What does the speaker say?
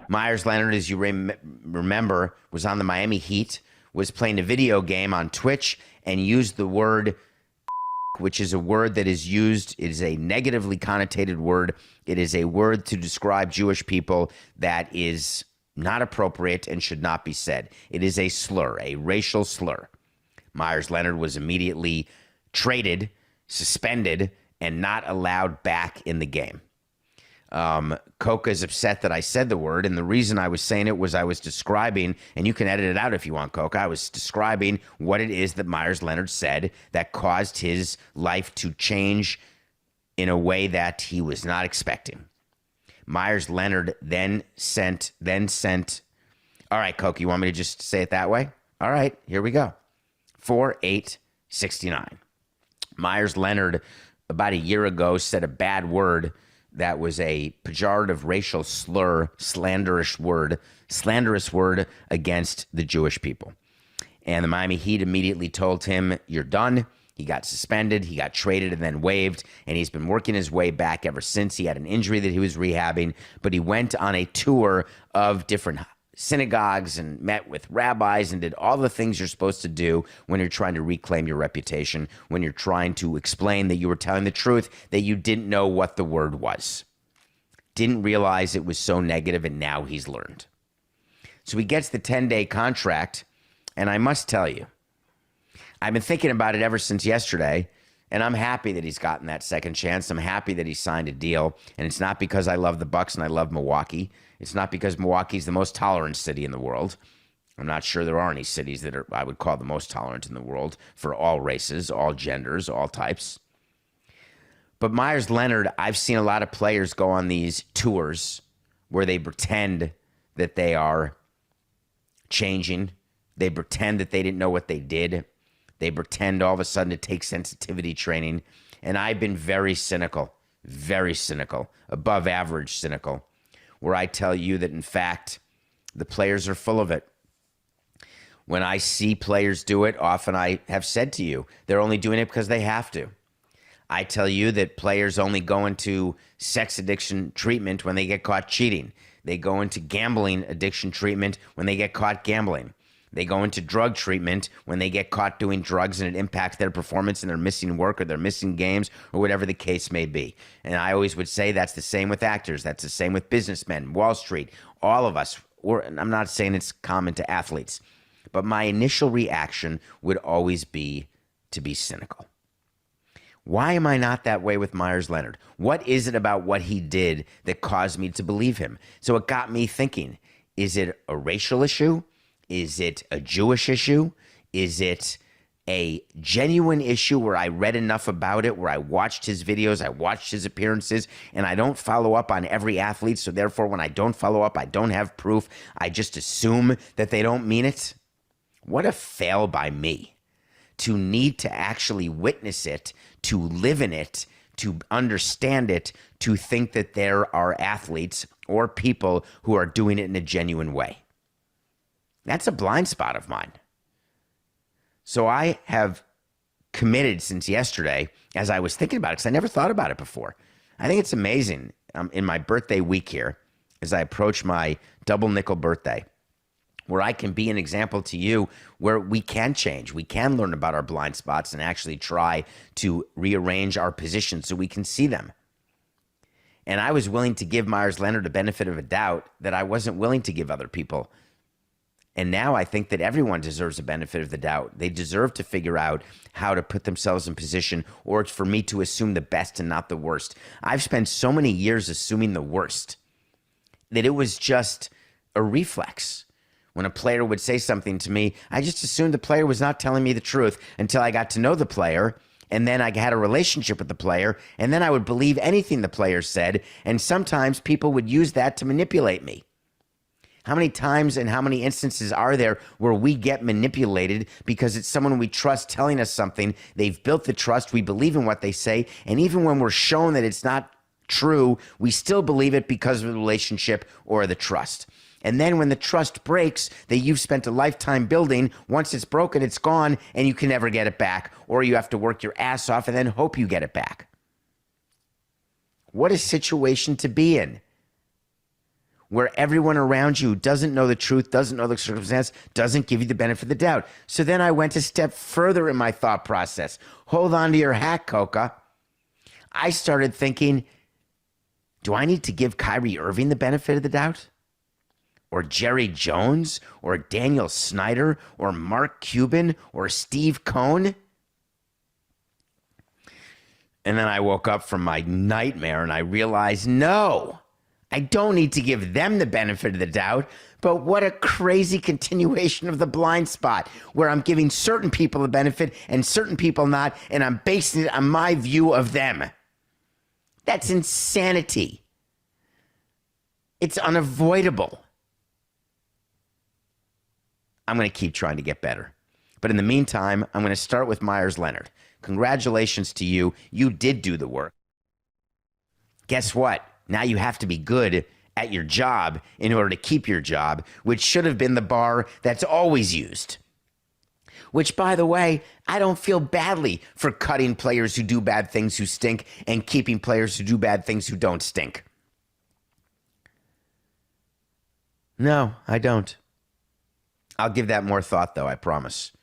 Meyers Leonard, as you remember, was on the Miami Heat, was playing a video game on Twitch, and used the word, which is a word that is used, it is a negatively connotated word. It is a word to describe Jewish people that is not appropriate and should not be said. It is a slur, a racial slur. Meyers Leonard was immediately traded, suspended, and not allowed back in the game. Coca is upset that I said the word, and the reason I was saying it was I was describing, and you can edit it out if you want, Coca, I was describing what it is that Meyers Leonard said that caused his life to change in a way that he was not expecting. Meyers Leonard then sent, all right, Coca, you want me to just say it that way? All right, here we go. 4/8/69. Meyers Leonard, about a year ago, said a bad word that was a pejorative racial slur, slanderous word against the Jewish people. And the Miami Heat immediately told him, you're done. He got suspended, he got traded, and then waived, and he's been working his way back ever since. He had an injury that he was rehabbing, but he went on a tour of different synagogues and met with rabbis and did all the things you're supposed to do when you're trying to reclaim your reputation, when you're trying to explain that you were telling the truth, that you didn't know what the word was. Didn't realize it was so negative, and now he's learned. So he gets the 10-day contract, and I must tell you, I've been thinking about it ever since yesterday, and I'm happy that he's gotten that second chance. I'm happy that he signed a deal, and it's not because I love the Bucks and I love Milwaukee. It's not because Milwaukee's the most tolerant city in the world. I'm not sure there are any cities that are, I would call the most tolerant in the world for all races, all genders, all types. But Meyers Leonard, I've seen a lot of players go on these tours where they pretend that they are changing. They pretend that they didn't know what they did. They pretend all of a sudden to take sensitivity training. And I've been very cynical, above average cynical, where I tell you that, in fact, the players are full of it. When I see players do it, often I have said to you, they're only doing it because they have to. I tell you that players only go into sex addiction treatment when they get caught cheating. They go into gambling addiction treatment when they get caught gambling. They go into drug treatment when they get caught doing drugs and it impacts their performance and they're missing work or they're missing games or whatever the case may be. And I always would say that's the same with actors. That's the same with businessmen, Wall Street, all of us. Or I'm not saying it's common to athletes, but my initial reaction would always be to be cynical. Why am I not that way with Meyers Leonard? What is it about what he did that caused me to believe him? So it got me thinking, is it a racial issue? Is it a Jewish issue? Is it a genuine issue where I read enough about it, where I watched his videos, I watched his appearances, and I don't follow up on every athlete, so therefore when I don't follow up, I don't have proof. I just assume that they don't mean it? What a fail by me to need to actually witness it, to live in it, to understand it, to think that there are athletes or people who are doing it in a genuine way. That's a blind spot of mine. So I have committed since yesterday, as I was thinking about it, because I never thought about it before. I think it's amazing in my birthday week here, as I approach my double nickel birthday, where I can be an example to you where we can change. We can learn about our blind spots and actually try to rearrange our positions so we can see them. And I was willing to give Meyers Leonard a benefit of a doubt that I wasn't willing to give other people. And now I think that everyone deserves a benefit of the doubt. They deserve to figure out how to put themselves in position, or it's for me to assume the best and not the worst. I've spent so many years assuming the worst that it was just a reflex. When a player would say something to me, I just assumed the player was not telling me the truth until I got to know the player, and then I had a relationship with the player, and then I would believe anything the player said, and sometimes people would use that to manipulate me. How many times and how many instances are there where we get manipulated because it's someone we trust telling us something, they've built the trust, we believe in what they say, and even when we're shown that it's not true, we still believe it because of the relationship or the trust. And then when the trust breaks that you've spent a lifetime building, once it's broken, it's gone, and you can never get it back, or you have to work your ass off and then hope you get it back. What a situation to be in. where everyone around you doesn't know the truth, doesn't know the circumstance, doesn't give you the benefit of the doubt. So then I went a step further in my thought process. Hold on to your hat, Coca. I started thinking, do I need to give Kyrie Irving the benefit of the doubt? Or Jerry Jones? Or Daniel Snyder? Or Mark Cuban? Or Steve Cohn? And then I woke up from my nightmare and I realized, no, I don't need to give them the benefit of the doubt. But what a crazy continuation of the blind spot where I'm giving certain people the benefit and certain people not, and I'm basing it on my view of them. That's insanity. It's unavoidable. I'm going to keep trying to get better. But in the meantime, I'm going to start with Meyers Leonard. Congratulations to you. You did do the work. Guess what? Now you have to be good at your job in order to keep your job, which should have been the bar that's always used. Which, by the way, I don't feel badly for cutting players who do bad things who stink and keeping players who do bad things who don't stink. No, I don't. I'll give that more thought, though, I promise.